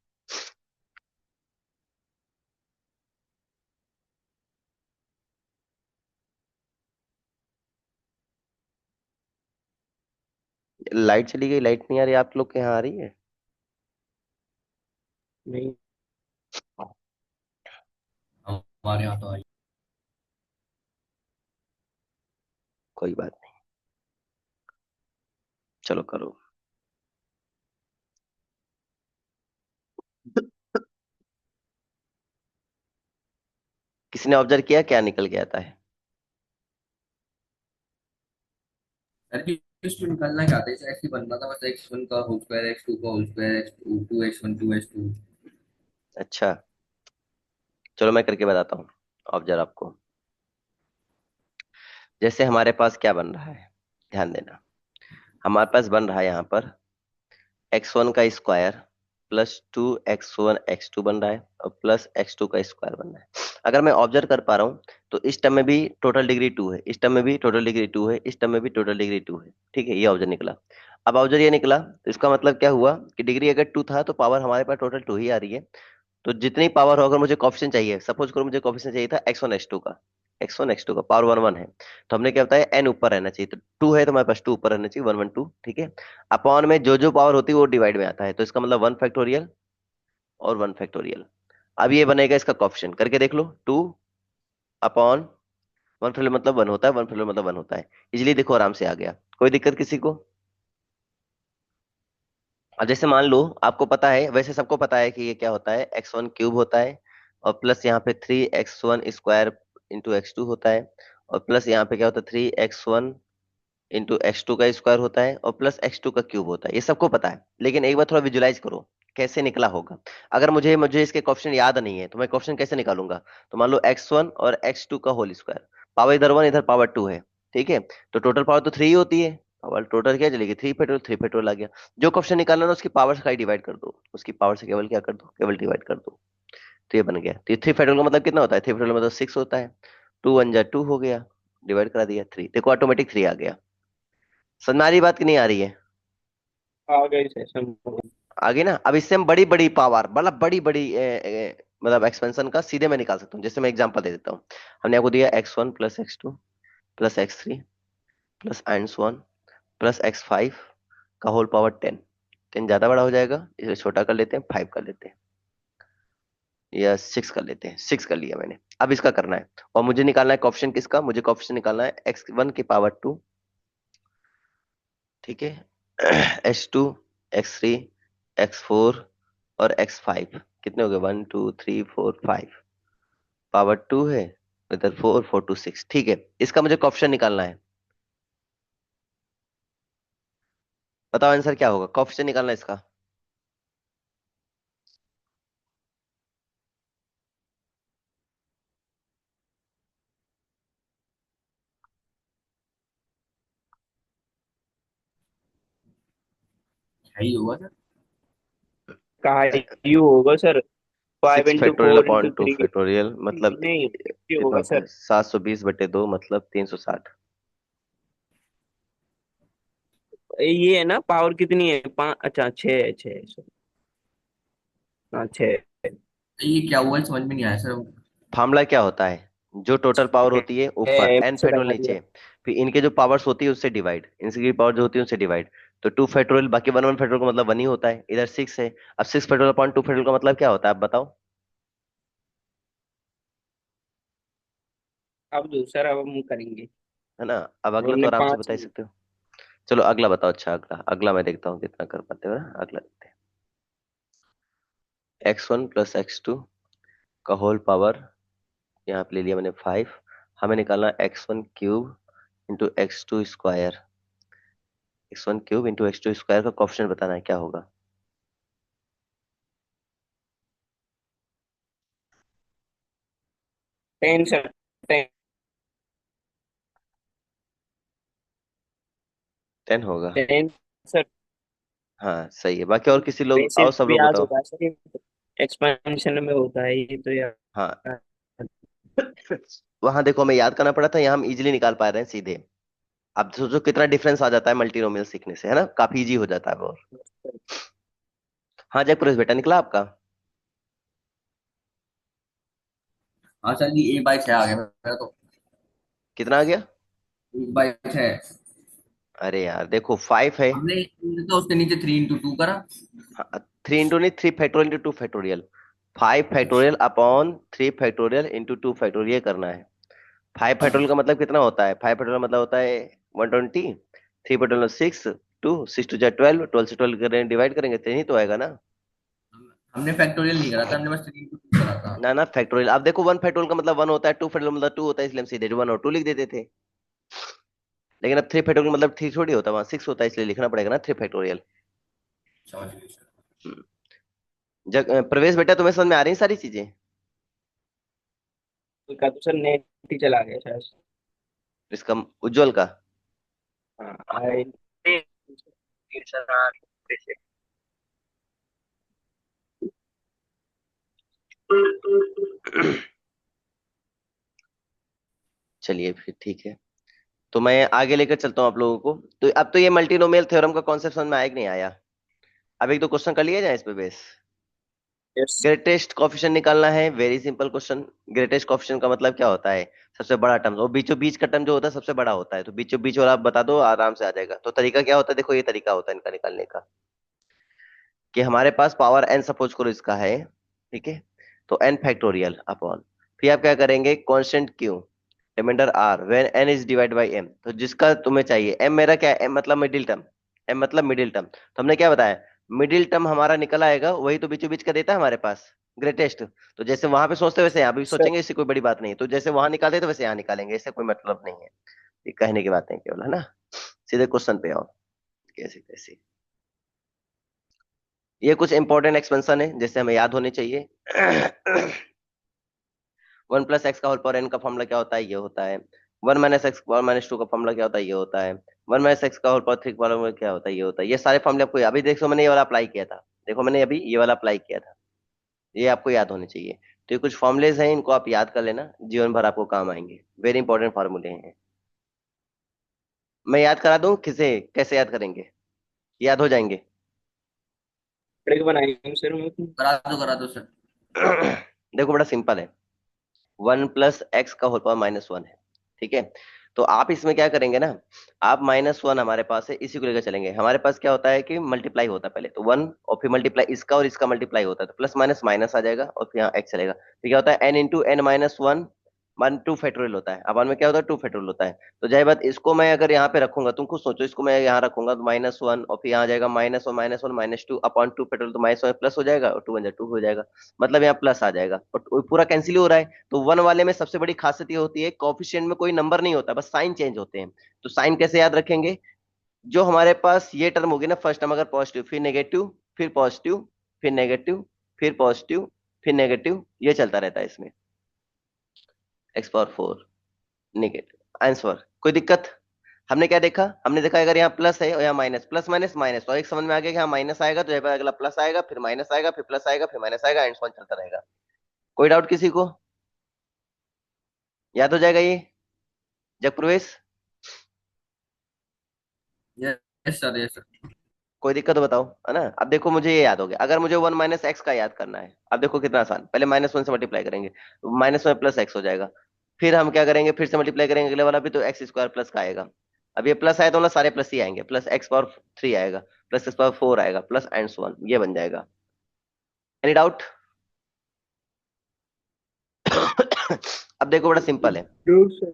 लाइट चली गई, लाइट नहीं आ रही, आप लोग के यहाँ आ रही है? नहीं। हमारे यहाँ तो आई। कोई बात नहीं, चलो करो। किसी ने ऑब्जर्व किया क्या निकल के आता है? सर की इसको निकालना क्या था, इसे ऐसे ही बनना था बस, एक्स वन का होल स्क्वायर एक्स टू का whole square X two X one two X two. अच्छा, चलो मैं करके बताता हूँ ऑब्जर्व आपको। जैसे हमारे पास क्या बन रहा है, ध्यान देना। हमारे पास बन रहा है यहाँ पर x1 का स्क्वायर प्लस 2x1 x2 बन रहा है, और प्लस x2 का स्क्वायर बन रहा है। अगर मैं ऑब्जर्व कर पा रहा हूँ तो इस टर्म में भी टोटल डिग्री 2 है, इस टर्म में भी टोटल डिग्री 2 है, इस टर्म में भी टोटल डिग्री 2 है। ठीक है, ये ऑब्जर्व निकला। अब ऑब्जर्व ये निकला तो इसका मतलब क्या हुआ कि डिग्री अगर 2 था तो पावर हमारे पास टोटल 2 ही आ रही है। तो जितनी पावर हो, अगर मुझे कोफिशिएंट चाहिए, सपोज करो मुझे कोफिशिएंट चाहिए था x1 x2 का, x1 x2 का पावर 1 1 है, तो हमने क्या बताया, n ऊपर रहना चाहिए, तो 2 है तो हमारे पास 2 ऊपर रहना चाहिए, 1 1 2। ठीक है, अपॉन में जो जो पावर होती है वो डिवाइड में आता है, तो इसका मतलब 1 फैक्टोरियल और 1 फैक्टोरियल। अब ये बनेगा इसका कोफिशिएंट, करके देख लो। 2 अपॉन 1 फैक्टोरियल मतलब 1 होता है, 1 फैक्टोरियल मतलब 1 होता है। इजिली देखो, आराम से आ गया। कोई दिक्कत किसी को? अब जैसे मान लो आपको पता है, वैसे सबको पता है कि ये क्या होता है, x1 क्यूब होता है, और प्लस यहाँ पे 3x1 स्क्वायर इंटू x2 होता है, और प्लस यहाँ पे क्या होता है, 3x1 इंटू x2 का स्क्वायर होता है, और प्लस x2 का क्यूब होता है। ये सबको पता है, लेकिन एक बार थोड़ा विजुलाइज करो कैसे निकला होगा। अगर मुझे मुझे इसके क्वेश्चन याद नहीं है तो मैं क्वेश्चन कैसे निकालूंगा? तो मान लो x1 और x2 का होल स्क्वायर, पावर इधर 1 इधर पावर 2 है। ठीक है, तो टोटल पावर तो 3 ही होती है, पावर टोटल क्या चलेगी, 3 पेट्रोल 3 पेट्रोल आ गया। जो क्वेश्चन निकालना ना उसकी पावर से खाली डिवाइड कर दो, उसकी पावर से केवल क्या कर दो, केवल डिवाइड कर दो। तो ये बन गया। तो ये 3 पेट्रोल का मतलब कितना होता है, 3 पेट्रोल का मतलब 6 होता है। 2 1 जा 2 हो गया, डिवाइड करा दिया 3, देखो ऑटोमेटिक 3 आ गया। समझ में आ रही बात कि नहीं आ रही है? आ गई सेशन। आगे ना, अब इससे हम बड़ी बड़ी पावर, मतलब बड़ी बड़ी मतलब एक्सपेंशन का सीधे मैं निकाल सकता हूँ। जैसे मैं एग्जांपल दे देता हूँ। हमने आपको दिया x1 plus x2 plus x3 plus and so on plus x5 का होल पावर 10। 10 ज्यादा बड़ा हो जाएगा, इसे छोटा कर लेते हैं, 5 कर लेते हैं, या 6 कर लेते हैं। 6 कर लिया मैंने। अब इसका करना है, और मुझे निकालना है कोफिशिएंट किसका, मुझे कोफिशिएंट निकालना है x1 की पावर 2। ठीक है, h2 x3 x4 और x5 कितने हो गए, 1 2 3 4 5, पावर 2 है, इधर 4 4 2 6। ठीक है, इसका मुझे कोफिशिएंट निकालना है। बताओ आंसर क्या होगा, कोफिशिएंट निकालना है इसका। क्या ही होगा सर। कहा यू होगा sir. Five 6 into factorial four upon into two three factorial मतलब नहीं, ये कितना होगा होता है, सर। 720/2 मतलब ये है ना, पावर कितनी है, पाँच, अच्छा छः है, छः है, sorry। हाँ, छः। ये क्या हुआ है, समझ में नहीं आया सर। फार्मूला क्या होता है, जो टोटल पावर होती है ऊपर, एन से फैक्टोरियल लगा दिया। नीचे, फिर इनके जो पावर्स होती है उससे डिवाइड, इनकी पावर जो होती है उससे डिवाइड। तो 2 फैक्टोरियल, बाकी 1 1 फैक्टोरियल का मतलब 1 ही होता है, इधर 6 है। अब 6 फैक्टोरियल अपॉन 2 फैक्टोरियल का मतलब क्या होता है, आप बताओ। अब जो सर, अब हम करेंगे। है ना? अब अगला तो हमने आराम से पाँच। बता ही सकते हो। चलो अगला बताओ। अच्छा, अगला अगला मैं देखता हूँ कितना कर पाते हो ना। अगला देखते हैं, x1 प्लस x2 का होल पावर, यहाँ पे ले लिया मैंने 5। हमें निकालना x1 cube into x2 square, x1 cube into x2 square का कोफिशिएंट बताना है क्या होगा। 10 सर, 10। 10 होगा। 10 सर। हाँ सही है, बाकी और किसी लोग वैसे आओ, सब भी लोग याद बताओ। होगा सर, एक्सपेंशन में होता है ये तो यार। हाँ, वहां देखो हमें याद करना पड़ा था, यहाँ हम इजीली निकाल पा रहे हैं सीधे। अब सोचो कितना डिफरेंस आ जाता है मल्टीनोमियल सीखने से, है ना, काफी इजी हो जाता है वो। हाँ जयपुर बेटा निकला आपका। हाँ सर जी, 1/6 आ गया मेरा तो। कितना आ गया? 1/6। अरे यार देखो 5 है। हमने तो उसके नीचे 3 into 2 करा। हाँ, 3 इंटू नहीं, 3 फैक्टोरियल इंटू 2 फैक्टोरियल। 5 फैक्टोरियल अच्छा। अपॉन 3 फैक्टोरियल इंटू 2 फैक्टोरियल, ये करना है। 5 फैक्टोरियल का मतलब कितना होता है? 5 फैक्टोरियल मतलब होता है 120। 3 फैक्टोरियल 6, 2 6 2 12, 12 से 12 करें डिवाइड करेंगे तो यही तो आएगा ना। हमने फैक्टोरियल नहीं करा था, हमने बस 3 into 2 करा था। ना ना फैक्टोरियल, अब देखो 1 फैक्टोरियल का मतलब 1 होता है, 2 फैक्टोरियल मतलब 2 होता है, इसलिए हम सीधे 1 और 2 लिख देते थे। लेकिन अब 3 फैक्टोरियल का मतलब 3 थोड़ी होता है, वहां 6 होता है, इसलिए लिखना पड़ेगा ना 3 फैक्टोरियल। समझ गए सर। प्रवेश बेटा तुम्हें समझ में आ रही हैं सारी चीजें? का तो सर नेट ही चला गया शायद। इसका उज्जवल का। हाँ आई। चलिए फिर ठीक है, तो मैं आगे लेकर चलता हूँ आप लोगों को। तो अब तो ये मल्टीनोमियल थ्योरम का कॉन्सेप्ट समझ में आया कि नहीं आया? अब एक दो क्वेश्चन कर लिया जाए इस पे बेस। यस। ग्रेटेस्ट कोफिशिएंट निकालना है, very simple question. Greatest coefficient का मतलब क्या होता है? सबसे बड़ा टर्म, और बीचों बीच का टर्म जो होता है सबसे बड़ा होता है, तो बीचों बीच वाला आप बता दो आराम से आ जाएगा। तो तरीका क्या होता है, देखो ये तरीका होता है इनका निकालने का, कि हमारे पास पावर n सपोज करो इसका है, ठीक है, तो n फैक्टोरियल अपॉन, फिर आप क्या करेंगे, constant q, reminder r when n is divide by m, तो जिसका तुम्हें चाहिए m, मेरा क्या है, m मतलब मिडिल टर्म। m मतलब मिडिल टर्म, तो हमने क्या बताया, मिडिल टर्म हमारा निकल आएगा, वही तो बीचों बीच का देता है हमारे पास ग्रेटेस्ट। तो जैसे वहां पे सोचते वैसे यहाँ पे भी सर सोचेंगे, इससे कोई बड़ी बात नहीं है। तो जैसे वहां निकालते तो वैसे यहाँ निकालेंगे, इससे कोई मतलब नहीं है। ये कहने की बात है केवल, है ना। सीधे क्वेश्चन पे आओ, कैसे कैसे। ये कुछ इंपॉर्टेंट एक्सपेंशन है जैसे हमें याद होने चाहिए। 1 प्लस एक्स का होल पावर एन का फॉर्मूला क्या होता है, ये होता है। 1 माइनस एक्स पावर -2 का फॉर्मूला क्या होता है, ये होता है। 1 माइनस एक्स का होल पावर 3 का फॉर्मूला क्या होता है, ये होता है। ये सारे फॉर्मूले आपको अभी देखो, मैंने ये वाला अप्लाई किया था। देखो मैंने अभी ये वाला अप्लाई किया था, ये आपको याद होने चाहिए। तो ये कुछ फॉर्मुलेज हैं, इनको आप याद कर लेना, जीवन भर आपको काम आएंगे। वेरी इंपॉर्टेंट फार्मूले हैं। मैं याद करा दूं किसे, कैसे याद करेंगे, याद हो जाएंगे। ट्रिक बनाएंगे सर हम। करा दो सर। देखो बड़ा सिंपल है। 1 प्लस एक्स का होल पावर -1 है, ठीक है। तो आप इसमें क्या करेंगे ना, आप -1 हमारे पास है, इसी को लेकर चलेंगे। हमारे पास क्या होता है कि मल्टीप्लाई होता है पहले, तो 1 और फिर मल्टीप्लाई इसका और इसका मल्टीप्लाई होता है, तो प्लस माइनस माइनस आ जाएगा और फिर यहाँ एक्स चलेगा। फिर क्या होता है, n × n - 1 वन 2 फैक्टोरियल होता है, अब में क्या होता है 2 फैक्टोरियल होता है। तो जाहिर बात, इसको मैं अगर यहाँ पे रखूंगा, तुम खुद सोचो, इसको मैं यहाँ रखूंगा तो -1 और फिर यहाँ आ जाएगा -1 - 1 -2 अपॉन 2 फैक्टोरियल, तो -1 प्लस हो जाएगा और 2 × 2 हो जाएगा, मतलब यहाँ प्लस आ जाएगा और पूरा कैंसिल हो रहा है। तो 1 वाले में सबसे बड़ी खासियत ये होती है, कोफिशिएंट में कोई नंबर नहीं होता, बस साइन चेंज होते हैं। तो साइन कैसे याद रखेंगे, जो हमारे पास ये टर्म होगी ना, फर्स्ट टर्म अगर पॉजिटिव, फिर नेगेटिव, फिर पॉजिटिव, फिर नेगेटिव, फिर पॉजिटिव, फिर नेगेटिव, ये चलता रहता है इसमें। x⁴ नेगेटिव आंसर, कोई दिक्कत? हमने क्या देखा, हमने देखा अगर यहाँ प्लस है और यहाँ माइनस, प्लस माइनस माइनस, तो एक समझ में आ गया कि यहाँ माइनस आएगा तो यहाँ पर अगला प्लस आएगा, फिर माइनस आएगा, फिर प्लस आएगा, फिर माइनस आएगा, एंड सो ऑन चलता रहेगा। कोई डाउट किसी को? याद हो जाएगा ये जग प्रवेश? Yes sir, yes sir. कोई दिक्कत हो बताओ, है ना। अब देखो मुझे ये याद हो गया, अगर मुझे 1 - एक्स का याद करना है, अब देखो कितना आसान, पहले -1 से मल्टीप्लाई करेंगे, -1 प्लस एक्स हो जाएगा। फिर हम क्या करेंगे, फिर से मल्टीप्लाई करेंगे अगले वाला भी, तो x² प्लस का आएगा। अब ये प्लस आया तो मतलब सारे प्लस ही आएंगे, +x⁴ आएगा, +x⁴ आएगा, प्लस एंड सो ऑन, ये बन जाएगा। Any doubt? अब देखो बड़ा सिंपल है। True, sir.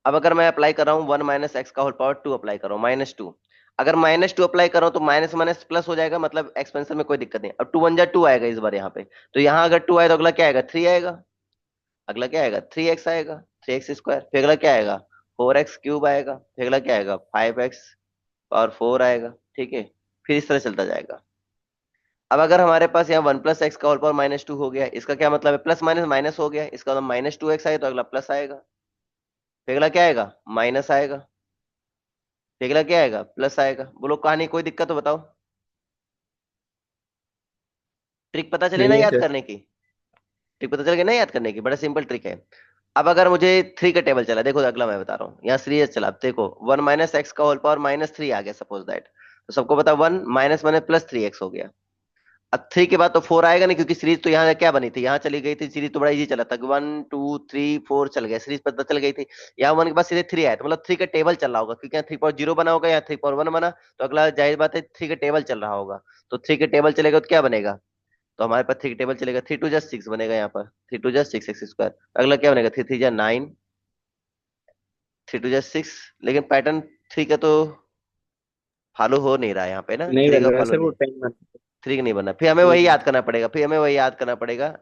अब अगर मैं अप्लाई कर रहा हूँ 1 - एक्स का होल पावर 2 अप्लाई कर रहा हूँ, -2, अगर -2 अप्लाई कर रहा हूँ तो माइनस माइनस प्लस हो जाएगा, मतलब एक्सपेंशन में कोई दिक्कत नहीं। अब 2 × 1 = 2 आएगा इस बार यहाँ पे, तो यहाँ अगर 2 आए तो अगला क्या आएगा, 3 आएगा। अगला क्या आएगा, 3x आएगा, 3x²। फिर अगला क्या आएगा, 4x³ आएगा। फिर अगला क्या आएगा, 5x⁴ आएगा, ठीक है। फिर इस तरह चलता जाएगा। अब अगर हमारे पास यहाँ 1 + एक्स का होल पावर -2 हो गया, इसका क्या मतलब है, प्लस माइनस माइनस हो गया, इसका मतलब -2x आए तो अगला प्लस आएगा। फिर अगला क्या आएगा, माइनस आएगा। फिर अगला क्या आएगा, प्लस आएगा। बोलो कहानी, कोई दिक्कत तो बताओ। ट्रिक पता चले ना नहीं याद सर। करने की? ट्रिक पता चल गई ना याद करने की, बड़ा सिंपल ट्रिक है। अब अगर मुझे 3 का टेबल चला, देखो अगला मैं बता रहा हूँ, यहाँ सीरीज चला, अब देखो 1 - एक्स का होल पावर -3 आ गया सपोज दैट। तो सबको पता 1 - -1 +3x हो गया। अब 3 के बाद तो 4 आएगा नहीं, क्योंकि सीरीज तो यहाँ क्या बनी थी, यहाँ चली गई थी सीरीज, तो बड़ा इजी चला था, 1 2 3 4 चल गया, सीरीज पता चल गई थी। यहाँ 1 के बाद सीधे 3 आया, तो मतलब 3 का टेबल चल रहा होगा, क्योंकि यहाँ 3 पावर 0 बना होगा, यहाँ 3 पावर 1 बना, तो अगला जाहिर बात है 3 का टेबल चल रहा होगा। तो 3 का टेबल चलेगा तो क्या बनेगा, तो हमारे पास 3 का टेबल चलेगा, 3 2 जा 6 बनेगा, यहाँ पर 3 2 जा 6 x²। अगला क्या बनेगा, 3 3 जा 9, 3 2 जा 6। लेकिन पैटर्न 3 का तो फॉलो हो नहीं रहा है यहाँ पे ना, नहीं 3 बन का रहा फॉलो सर वो नहीं, टाइम। 3 का नहीं बना, फिर हमें वही याद करना पड़ेगा,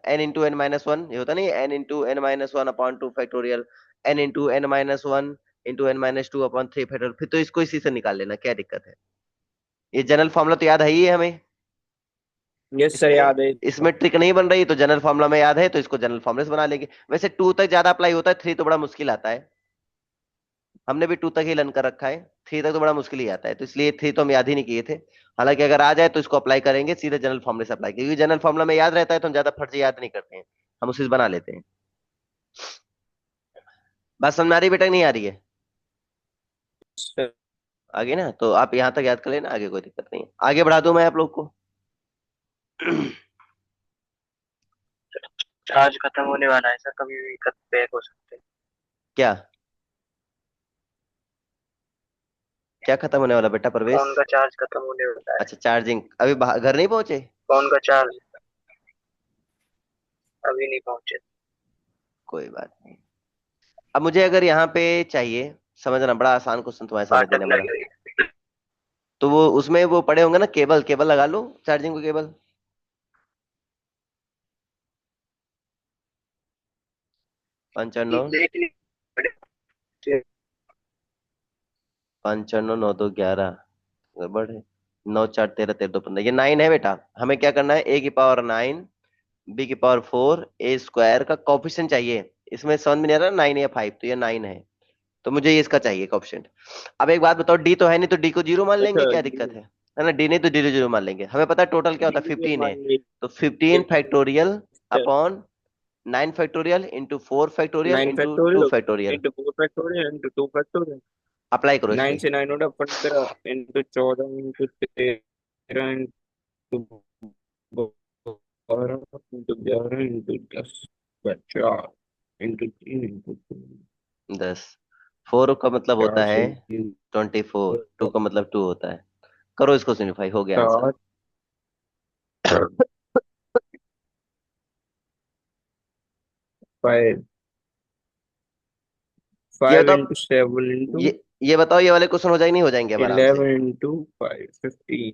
n×n−1, ये होता नहीं, n×n−1/2 factorial, n×n−1 × n−2/3 factorial, फिर तो इसको इसी से निकाल लेना, क्या दिक्कत है। ये जनरल फॉर्मूला तो याद है ही है हमें। यस सर इसमें याद है। इसमें ट्रिक नहीं बन रही, तो जनरल फॉर्मूला में याद है, तो इसको जनरल फॉर्मूला से बना लेंगे। वैसे 2 तक ज्यादा अप्लाई होता है, 3 तो बड़ा मुश्किल आता है, हमने भी 2 तक ही लर्न कर रखा है, 3 तक तो बड़ा मुश्किल ही आता है, तो इसलिए 3 तो हम याद ही नहीं किए थे। हालांकि अगर आ जाए तो इसको अप्लाई करेंगे, सीधे जनरल फॉर्मूले से अप्लाई, क्योंकि जनरल फॉर्मूला में याद रहता है तो हम ज्यादा फर्ज याद नहीं करते हैं, हम उसी से बना लेते हैं। बात समझ में आ रही है बेटा, नहीं आ रही है? सर आगे ना, तो आप यहाँ तक याद कर लेना, आगे कोई दिक्कत नहीं है, आगे बढ़ा दूं मैं आप लोग को। चार्ज खत्म होने वाला है सर, कभी भी बैक हो सकते हैं। क्या क्या खत्म होने वाला बेटा प्रवेश? फोन का चार्ज खत्म होने वाला है। अच्छा चार्जिंग, अभी घर नहीं पहुंचे? फोन का चार्ज अभी नहीं पहुंचे। कोई बात नहीं। अब मुझे अगर यहाँ पे चाहिए, समझना, बड़ा आसान क्वेश्चन तुम्हारे सामने देने फाटक वाला, लगी हुई है। तो वो उसमें वो पड़े होंगे ना, केबल, केबल लगा लो, चार्जिंग को केबल। 5 और 9, देख ली। 5 और 9, 9 2 11, गड़बड़ है। 9 4 13, 13 2 15, ये 9 है बेटा। हमें क्या करना है, a⁴ 9, b⁴ 4, a² का कोफिशिएंट चाहिए। इसमें समझ में नहीं आ रहा 9 या 5, तो ये 9 है, तो मुझे ये इसका चाहिए कोफिशिएंट। अब एक बात बताओ, डी तो है नहीं, तो डी को 0 मान लेंगे, अच्छा क्या दिक्कत है ना, डी नहीं तो डी 0 मान लेंगे। हमें पता है टोटल क्या होता है, 15 है, मान लीजिए तो 15 factorial upon 9 factorial into 4 factorial 9 into two factorial factorial into 4 factorial into 2 factorial. Apply करो इस 9 पे। से 9 उड़ा 15 into 14 into 13 into 12 into 11 into 10 50 into 3 into 10। 4 का मतलब होता चार है से 24, 2 का मतलब 2 होता है। करो इसको सिम्प्लीफाई, हो गया आंसर। 5 ये 5 बताओ, इंटू 7 इंटू ये बताओ, ये वाले क्वेश्चन हो जाएंगे, नहीं हो जाएंगे अब आराम से? 11 इंटू 5 15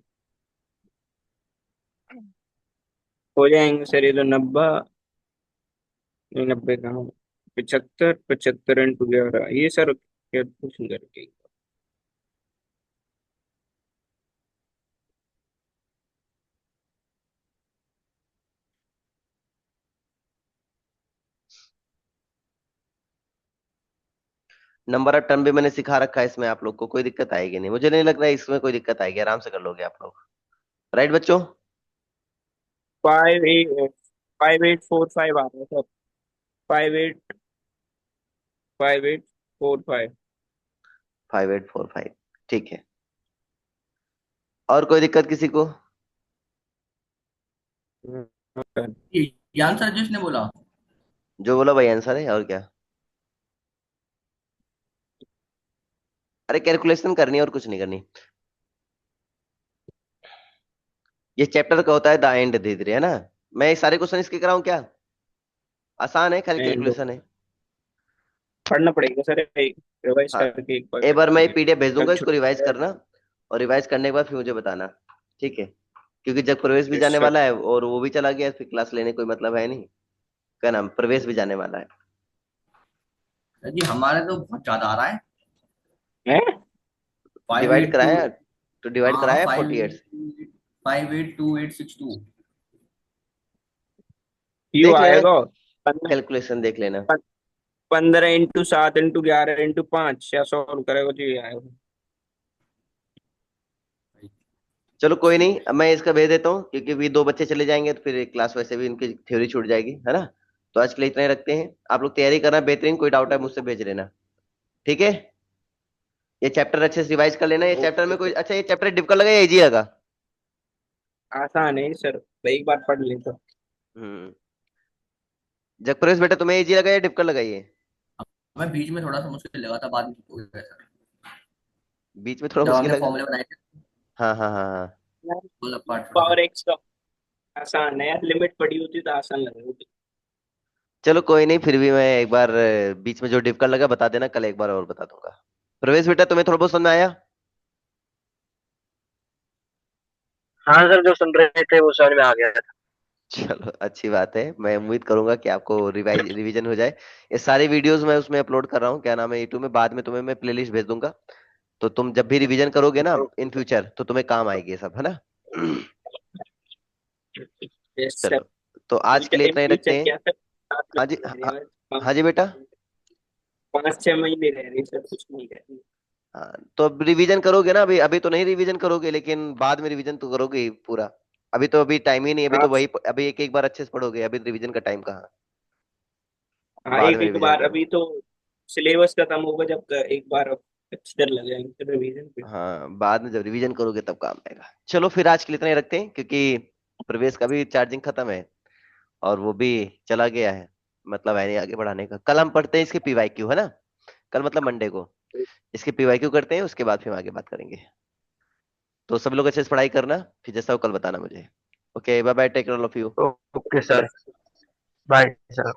हो जाएंगे सर, ये तो 90, नहीं 90 कहाँ, 75 75 इंटू 11 ये सर कैलकुलेशन करके। नंबर ऑफ टर्म भी मैंने सिखा रखा है इसमें, आप लोग को कोई दिक्कत आएगी नहीं, मुझे नहीं लग रहा है इसमें कोई दिक्कत आएगी, आराम से कर लोगे आप लोग। राइट बच्चों? 5 8 5 8 4 5 आ रहा है सर। 5 8 5 8 4 5। 5845, ठीक है। और कोई दिक्कत किसी को? ये आंसर जिसने बोला। जो बोला भाई आंसर है, और क्या। अरे कैलकुलेशन करनी है और कुछ नहीं करनी। ये चैप्टर का होता है द एंड, धीरे धीरे, है ना। मैं ये सारे क्वेश्चन इसके कराऊं क्या? आसान है, खाली एंड कैलकुलेशन है। पढ़ना पड़ेगा सर, एक रिवाइज हाँ, करके एक बार एक बार मैं करेंगे। पीडीएफ भेज कल दूंगा, इसको रिवाइज छुट्टी है। करना, और रिवाइज करने के बाद फिर मुझे बताना, ठीक है। क्योंकि जब प्रवेश भी यस जाने सर। वाला है और वो भी चला गया, फिर क्लास लेने कोई मतलब है नहीं। क्या नाम, प्रवेश भी जाने वाला है। सर जी हमारे तो बहुत ज्यादा आ रहा है। हैं? फाइव डिवाइड एट टू कराया, तो डिवाइड हाँ कराया फाइव 48 एट 5 8 2 8 6 2। क्यों देख लेना, आएगा? कैलकुलेशन देख लेना। 15 इंटू 7 इंटू 11 इंटू 5 क्या सॉल्व करेगा तो ये आएगा। चलो कोई नहीं, अब मैं इसका भेज देता हूँ, क्योंकि भी 2 बच्चे चले जाएंगे तो फिर क्लास वैसे भी इनकी थ्योरी छूट जाएगी, है ना। तो आज के लिए इतना ही रखते हैं, आप लोग तैयारी करना बेहतरीन, कोई डाउट है मुझसे भेज लेना, ठीक है। ये चैप्टर अच्छे से रिवाइज कर लेना, ये चैप्टर ओके में कोई, सर। अच्छा ये चैप्टर डिफिकल्ट लगा या इजी लगा? आसान है सर। तो एक बार पढ़ लेता। हम्म। जगप्रवेश बेटा तुम्हें इजी लगा या डिफिकल्ट लगा ये? मैं बीच में थोड़ा सा मुश्किल लगा था, बाद में ठीक हो गया सर। बीच में थोड़ा जब मुश्किल हमने लगा? फॉर्मूले बनाए थे, हाँ हाँ हाँ हाँ। वाला पार्ट थोड़ा सा। पावर एक्स का आसान है यार, लिमिट पड़ी होती तो आसान लग रही होती। चलो कोई नहीं, फिर भी मैं एक बार बीच में जो डिफिकल्ट लगा बता देना, कल एक बार और बता दूंगा। प्रवेश बेटा तुम्हें थोड़ा बहुत समझ में आया? हाँ सर, जो सुन रहे थे वो समझ में आ गया था। चलो अच्छी बात है, मैं उम्मीद करूंगा कि आपको रिवीजन हो जाए। ये सारी वीडियोस मैं उसमें अपलोड कर रहा हूँ, क्या नाम है, यूट्यूब में। बाद में तुम्हें मैं प्लेलिस्ट भेज दूंगा, तो तुम जब भी रिवीजन करोगे ना इन फ्यूचर, तो तुम्हें काम आएगी ये सब, है ना? Yes sir. चलो, तो आज के लिए इन इतना ही रखते फ्यूचर हैं। क्या सर, 7 हाँ जी, महीने रह रहे हाँ। हैं बस, हाँ जी बेटा। 5-6 महीने रह रहे हैं सर, कुछ नहीं रह रहे। हाँ, तो अब रिवीजन करोगे ना, अभी अभी तो नहीं रिवीजन करोगे, लेकिन बाद में रिवीजन तो करोगे ही पूरा। अभी तो अभी टाइम ही नहीं, अभी तो आप वही अभी एक एक बार अच्छे से पढ़ोगे, अभी रिवीजन का टाइम कहाँ? हाँ, बाद एक में एक रिवीजन बार करो। अभी तो सिलेबस खत्म होगा जब एक बार अच्छी तरह लग जाएंगे रिवीजन पे। हाँ, बाद में जब रिवीजन करोगे तब काम आएगा। चलो फिर आज के लिए इतना ही रखते हैं, क्योंकि प्रवेश का भी चार्जिंग खत्म है और वो भी चला गया है। मतलब है नहीं आगे बढ़ाने का। कल हम पढ़ते हैं इसके पीवाईक्यू, है ना? कल मतलब मंडे को इसके पीवाईक्यू करते हैं, उसके बाद फिर हम आगे बात करेंगे। तो सब लोग अच्छे से पढ़ाई करना, फिर जैसा हो कल बताना मुझे। Okay, bye bye, take care all of you. Okay sir, bye sir.